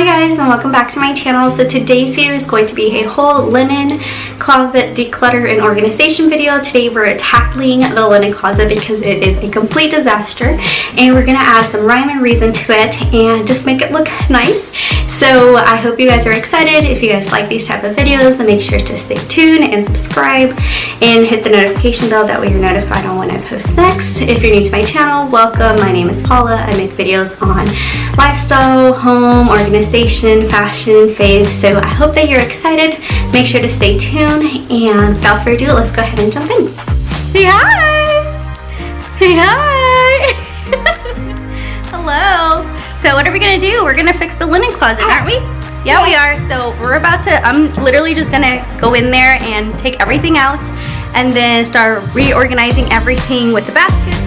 Hi guys, and welcome back to my channel. So today's video is going to be a whole linen closet declutter and organization video. Today we're tackling the linen closet because it is a complete disaster, and we're gonna add some rhyme and reason to it and just make it look nice. So I hope you guys are excited. If you guys like these type of videos, then make sure to stay tuned and subscribe and hit the notification bell. That way you're notified on when I post next. If you're new to my channel, welcome. My name is Paula. I make videos on lifestyle, home, organization, fashion, faith. So I hope that you're excited. Make sure to stay tuned, and without further ado, let's go ahead and jump in. Say hi! Say hi! Hello! So what are we gonna do? We're gonna fix the linen closet, aren't we? Yeah, we are. So we're about to, I'm literally just gonna go in there and take everything out and then start reorganizing everything with the baskets,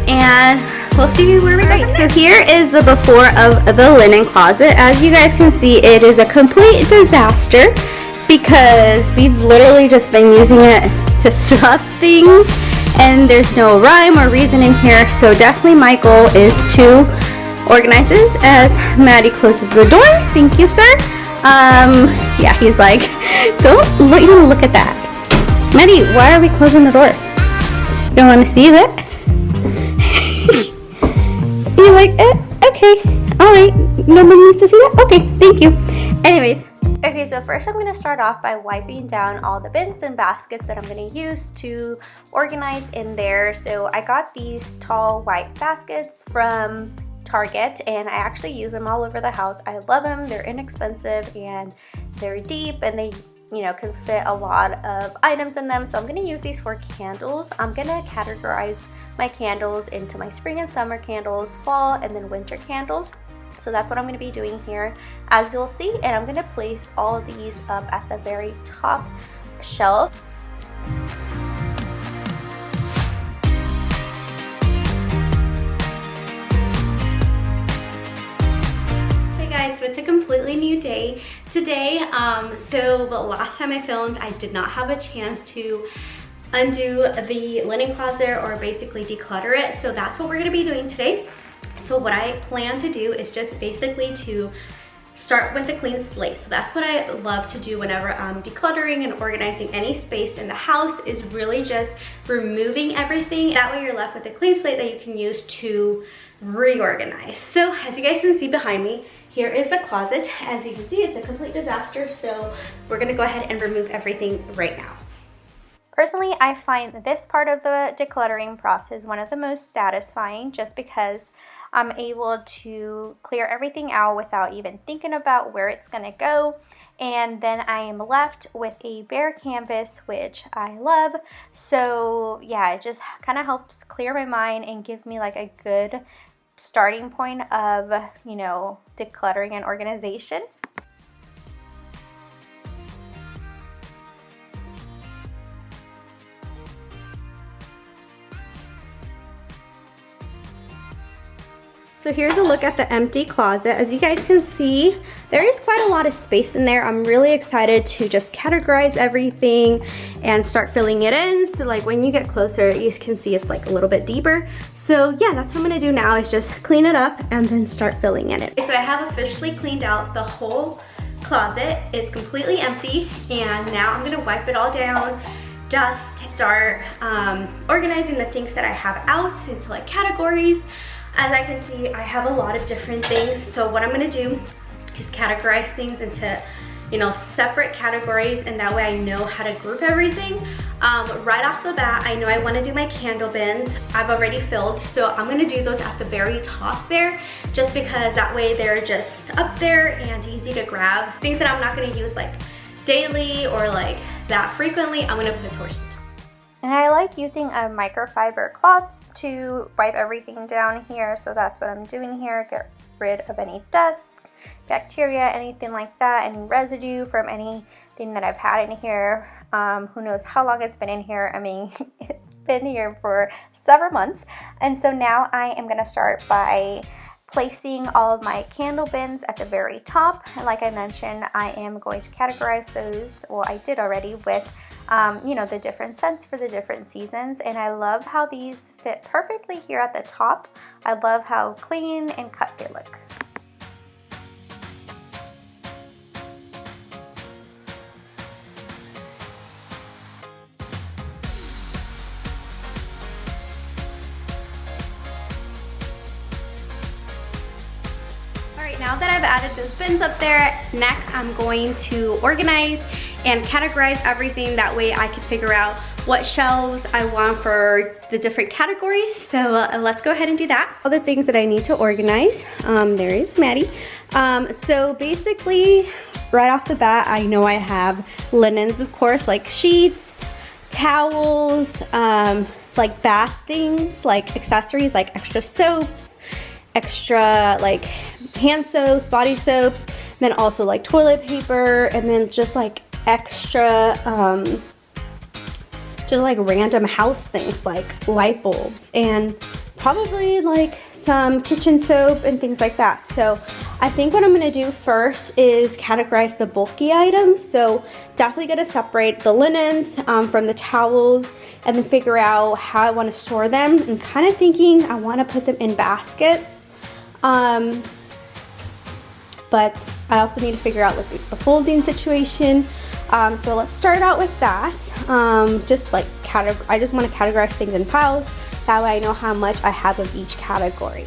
and we'll see where we go. So here is the before of the linen closet. As you guys can see, it is a complete disaster because we've literally just been using it to stuff things, and there's no rhyme or reason in here. So definitely my goal is to organize this as Maddie closes the door. Thank you, sir. Yeah, he's like, don't even look at that. Maddie, why are we closing the door? You don't want to see that? You're like, okay, alright, nobody needs to see that? Okay, thank you. Anyways, okay, so first I'm going to start off by wiping down all the bins and baskets that I'm going to use to organize in there. So I got these tall white baskets from Target, and I actually use them all over the house. I love them. They're inexpensive and they're deep, and they, you know, can fit a lot of items in them. So I'm going to use these for candles. I'm going to categorize my candles into my spring and summer candles, fall, and then winter candles. So that's what I'm going to be doing here, as you'll see, and I'm going to place all of these up at the very top shelf. Hey guys, so it's a completely new day today. So the last time I filmed, I did not have a chance to undo the linen closet, or basically declutter it. So that's what we're gonna be doing today. So what I plan to do is just basically to start with a clean slate. So that's what I love to do whenever I'm decluttering and organizing any space in the house, is really just removing everything. That way you're left with a clean slate that you can use to reorganize. So as you guys can see behind me, here is the closet. As you can see, it's a complete disaster. So we're gonna go ahead and remove everything right now. Personally, I find this part of the decluttering process one of the most satisfying, just because I'm able to clear everything out without even thinking about where it's gonna go. And then I am left with a bare canvas, which I love. So yeah, it just kind of helps clear my mind and give me like a good starting point of, you know, decluttering and organization. So here's a look at the empty closet. As you guys can see, there is quite a lot of space in there. I'm really excited to just categorize everything and start filling it in. So like when you get closer, you can see it's like a little bit deeper. So yeah, that's what I'm gonna do now, is just clean it up and then start filling in it. Okay, so I have officially cleaned out the whole closet. It's completely empty, and now I'm gonna wipe it all down, just start organizing the things that I have out into like categories. As I can see, I have a lot of different things. So what I'm gonna do is categorize things into, you know, separate categories, and that way I know how to group everything. Right off the bat, I know I wanna do my candle bins. I've already filled, so I'm gonna do those at the very top there, just because that way they're just up there and easy to grab. Things that I'm not gonna use like daily or like that frequently, I'm gonna put towards the top. And I like using a microfiber cloth to wipe everything down here. So that's what I'm doing here. Get rid of any dust, bacteria, anything like that, any residue from anything that I've had in here. Who knows how long it's been in here. I mean, it's been here for several months. And so now I am gonna start by placing all of my candle bins at the very top. And like I mentioned, I am going to categorize those, well, I did already, with you know, the different scents for the different seasons. And I love how these fit perfectly here at the top. I love how clean and cut they look. now that I've added those bins up there, next I'm going to organize and categorize everything. That way I can figure out what shelves I want for the different categories. So let's go ahead and do that. All the things that I need to organize. There is Maddie. So basically, right off the bat, I know I have linens, of course, like sheets, towels, like bath things, like accessories, like extra soaps, extra like hand soaps, body soaps, then also like toilet paper, and then just like extra just like random house things like light bulbs and probably like some kitchen soap and things like that. So I think what I'm gonna do first is categorize the bulky items. So definitely gonna separate the linens from the towels and then figure out how I wanna store them. I'm kind of thinking I wanna put them in baskets. But I also need to figure out like the folding situation. So let's start out with that. Just like I just want to categorize things in piles. That way I know how much I have of each category.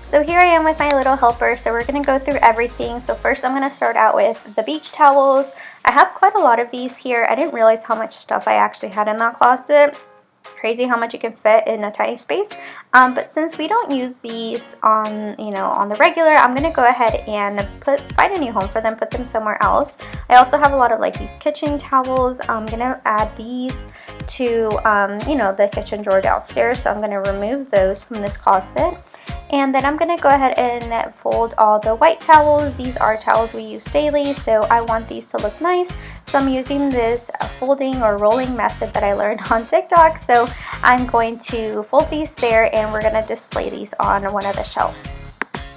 So here I am with my little helper. So we're going to go through everything. So first I'm going to start out with the beach towels. I have quite a lot of these here. I didn't realize how much stuff I actually had in that closet. Crazy how much you can fit in a tiny space. But since we don't use these on the regular, I'm gonna go ahead and find a new home for them, put them somewhere else. I also have a lot of like these kitchen towels. I'm gonna add these to the kitchen drawer downstairs, so I'm gonna remove those from this closet. And then I'm going to go ahead and fold all the white towels. These are towels we use daily, so I want these to look nice. So I'm using this folding or rolling method that I learned on TikTok. So I'm going to fold these there, and we're going to display these on one of the shelves.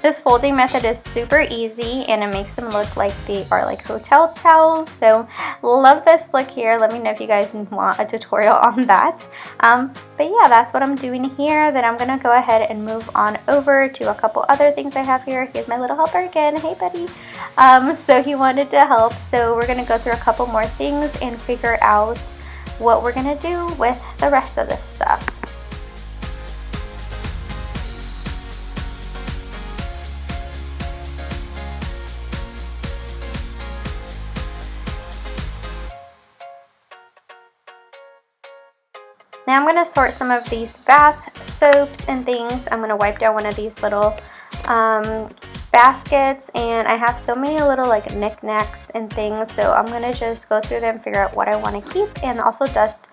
This folding method is super easy, and it makes them look like they are like hotel towels. So love this look here. Let me know if you guys want a tutorial on that. But yeah, that's what I'm doing here. Then I'm gonna go ahead and move on over to a couple other things I have here. Here's my little helper again. Hey buddy. So he wanted to help. So we're gonna go through a couple more things and figure out what we're gonna do with the rest of this stuff. Now I'm going to sort some of these bath soaps and things. I'm going to wipe down one of these little baskets, and I have so many little like knickknacks and things, so I'm going to just go through them, figure out what I want to keep, and also dust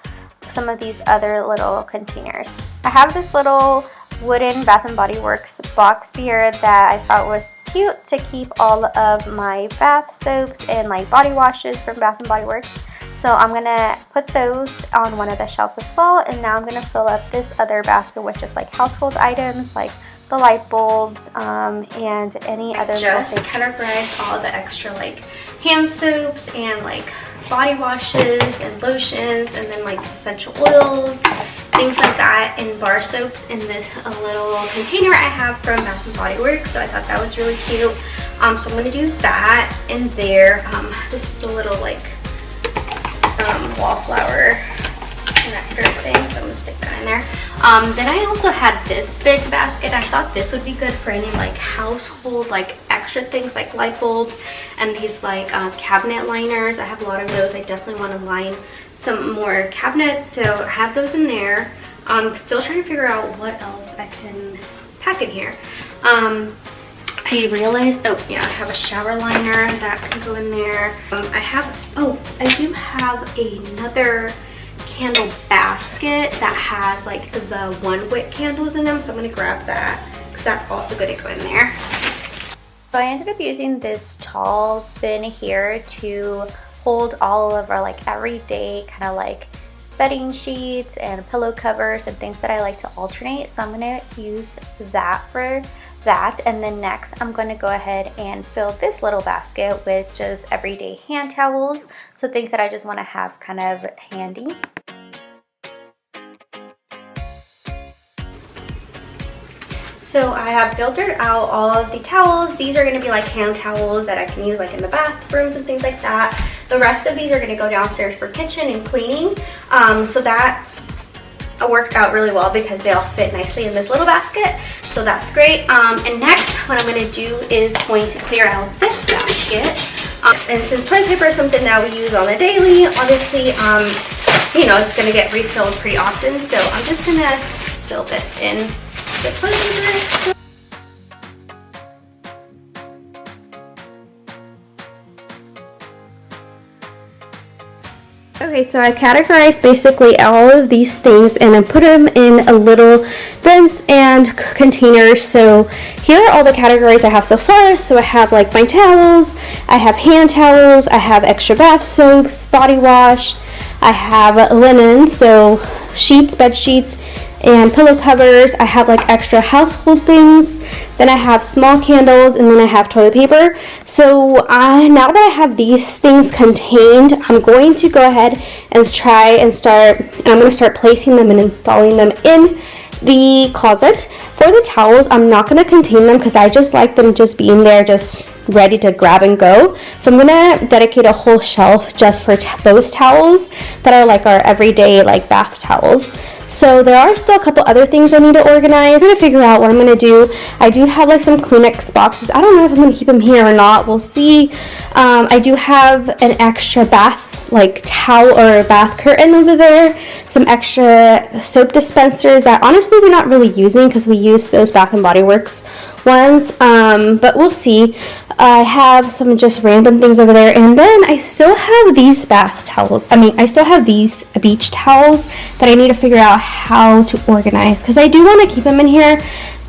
some of these other little containers. I have this little wooden Bath & Body Works box here that I thought was cute to keep all of my bath soaps and like body washes from Bath & Body Works. So I'm going to put those on one of the shelves as well, and now I'm going to fill up this other basket with just like household items like the light bulbs and any other little things. Just categorize all the extra like hand soaps and like body washes and lotions, and then like essential oils, things like that, and bar soaps in this little container I have from Bath & Body Works. So I thought that was really cute. So I'm going to do that in there. This is the little like wallflower connector thing, so I'm gonna stick that in there. Then I also had this big basket. I thought this would be good for any like household like extra things like light bulbs and these like cabinet liners. I have a lot of those. I definitely want to line some more cabinets, so I have those in there. Still trying to figure out what else I can pack in here. I realized, oh yeah, I have a shower liner that can go in there. I do have another candle basket that has like the 1-wick candles in them, so I'm gonna grab that because that's also gonna go in there. So I ended up using this tall bin here to hold all of our like everyday kind of like bedding sheets and pillow covers and things that I like to alternate. So I'm gonna use that for that, and then next I'm going to go ahead and fill this little basket with just everyday hand towels, so things that I just want to have kind of handy. So I have filtered out all of the towels. These are going to be like hand towels that I can use like in the bathrooms and things like that. The rest of these are going to go downstairs for kitchen and cleaning. So that worked out really well because they all fit nicely in this little basket. So that's great. And next, what I'm gonna do is going to clear out this basket. And since toilet paper is something that we use on the daily, obviously, you know, it's gonna get refilled pretty often. So I'm just gonna fill this in the toilet paper. Okay, so I categorized basically all of these things and I put them in a little bins and containers. So here are all the categories I have so far. So I have like my towels, I have hand towels, I have extra bath soaps, body wash, I have linen, so sheets, bed sheets, and pillow covers. I have like extra household things. Then I have small candles, and then I have toilet paper. So now that I have these things contained, I'm going to go ahead and I'm going to start placing them and installing them in the closet. For the towels, I'm not going to contain them because I just like them just being there, just ready to grab and go. So I'm going to dedicate a whole shelf just for those towels that are like our everyday like bath towels. So there are still a couple other things I need to organize. I'm going to figure out what I'm going to do. I do have like some Kleenex boxes. I don't know if I'm going to keep them here or not. We'll see. I do have an extra bath like towel or bath curtain over there. Some extra soap dispensers that honestly we're not really using because we use those Bath & Body Works ones. But we'll see. I have some just random things over there, and then I still have these bath towels. I still have these beach towels that I need to figure out how to organize because I do want to keep them in here,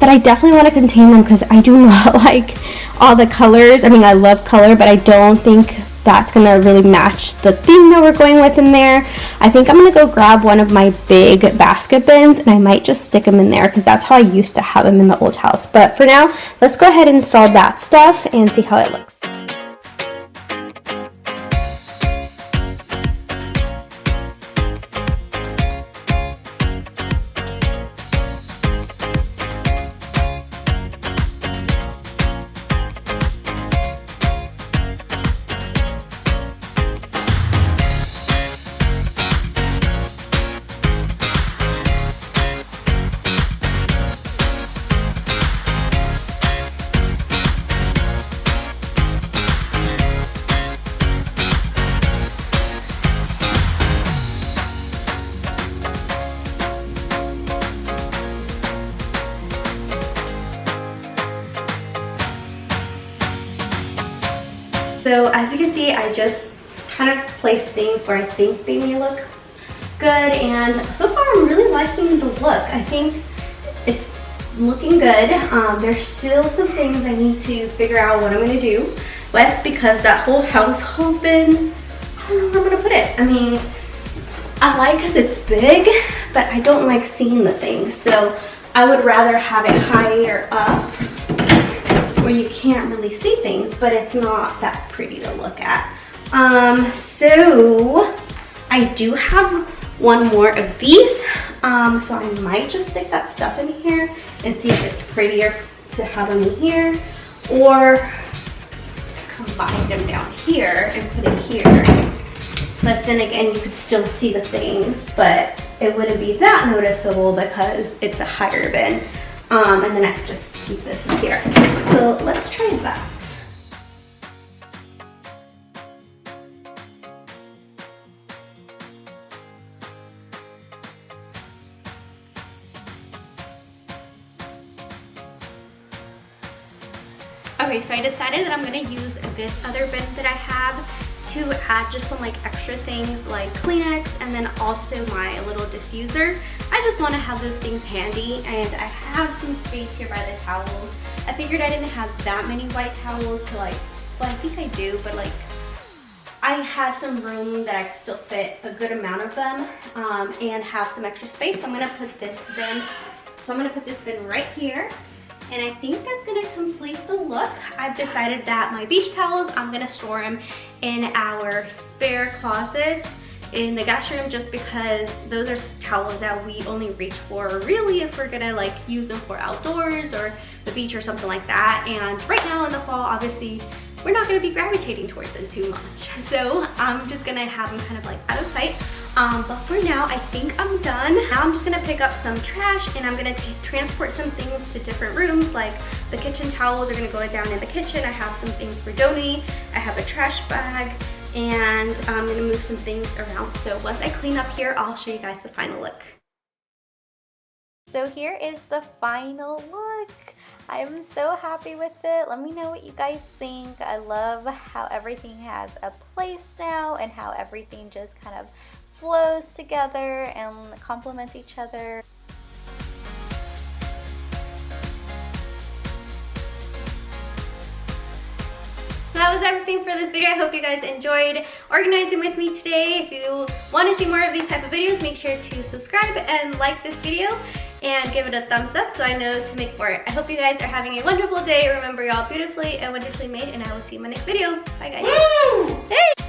but I definitely want to contain them because I do not like all the colors. I love color, but I don't think that's gonna really match the theme that we're going with in there. I think I'm gonna go grab one of my big basket bins and I might just stick them in there because that's how I used to have them in the old house. But for now, let's go ahead and install that stuff and see how it looks. So as you can see, I just kind of placed things where I think they may look good, and so far I'm really liking the look. I think it's looking good. There's still some things I need to figure out what I'm going to do with because that whole household bin, I don't know where I'm going to put it. I like because it's big, but I don't like seeing the things. So I would rather have it higher up where you can't really see things, but it's not that pretty to look at. So I do have one more of these, so I might just stick that stuff in here and see if it's prettier to have them in here, or combine them down here and put it here. But then again, you could still see the things, but it wouldn't be that noticeable because it's a higher bin. And then I could just keep this in here. So let's try that. Okay, so I decided that I'm gonna use this other bin that I have to add just some like extra things like Kleenex and then also my little diffuser. I just want to have those things handy, and I have some space here by the towels. I figured I didn't have that many white towels to well, I think I do, but I have some room that I can still fit a good amount of them and have some extra space. So I'm gonna put this bin right here. And I think that's gonna complete the look. I've decided that my beach towels, I'm gonna store them in our spare closet in the guest room just because those are towels that we only reach for really if we're gonna use them for outdoors or the beach or something like that. And right now in the fall, obviously, we're not gonna be gravitating towards them too much. So I'm just gonna have them kind of out of sight. But for now, I think I'm done. Now I'm just gonna pick up some trash and I'm gonna transport some things to different rooms, like the kitchen towels are gonna go down in the kitchen. I have some things for Donnie. I have a trash bag, and I'm gonna move some things around. So once I clean up here, I'll show you guys the final look. So here is the final look. I'm so happy with it. Let me know what you guys think. I love how everything has a place now and how everything just kind of flows together and complements each other. That was everything for this video. I hope you guys enjoyed organizing with me today. If you want to see more of these type of videos, make sure to subscribe and like this video and give it a thumbs up so I know to make more. I hope you guys are having a wonderful day. Remember, you're all beautifully and wonderfully made, and I will see you in my next video. Bye guys. Woo! Hey!